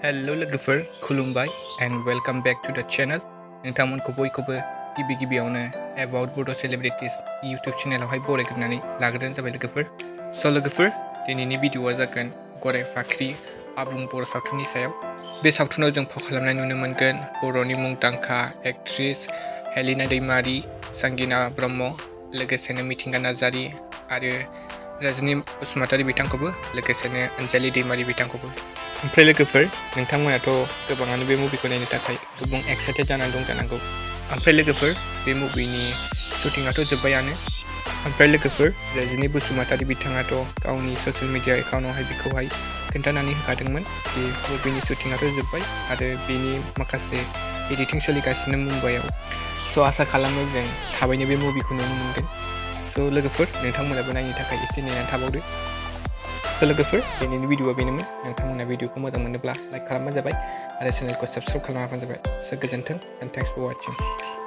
Hello लोगोफोर खुलुमबाय and welcome back to the channel नोंथांमोनखौ बयखौबो गिबियावनो about Bodo Celebrities YouTube चेनेलावहाय बरायग्रोनानै लाग्रोनाय जाबाय लोगोफोर लोगोफोर दिनैनि भिडिअआ जागोन गराइ फाख्रि आबुं बर' सावथुननि सायाव बे सावथुनाव जों फाव खालामनाय नुनो मोनगोन बर'नि मुंदांखा एक्ट्रेस हेलिना संगीना ब्रह्म लोगोसेनो मिथि नार्जारी आरो रजनी बसुमतारी बिथांखौबो लोगोसेनो अनजालि दैमारी बिथांखौबो ओमफ्राय लोगोफोर नोंथांमोनाथ' गोबाङानो बे मुभिखौ नायनो थाखाय गोबां एक्साइटेड जानानै दं जानांगौ ओमफ्राय लोगोफोर बे मुभिनि शुटिंआथ' जोब्बायानो ओमफ्राय लोगोफोर रजनी बसुमतारी बिथाङाथ' गावनि ससियेल मिडिया एकाउन्टआवहाय बेखौहाय खोन्थानानै होखादोंमोन बे मुभिनि शुटिंआथ' जोब्बाय आरो बेनि माखासे एडिटिं सोलिगासिनो मुम्बाइआव आसा खालामो जों थाबैनो बे मुभिखौ नुनो मोनगोन लोगोफोर नोंथांमोनाबो नायनो थाखाय एसे नेनानै थाबावदो लोगोफोर दिनैनि भिडिअआ बेनोमोन नोंथांमोना भिडिअखौ मोजां मोनोब्ला लाइक खालामबानो जाबाय आरो चेनेलखौ साबस्क्राइब खालामबानो जाबाय गोजोन्थों and thanks for watching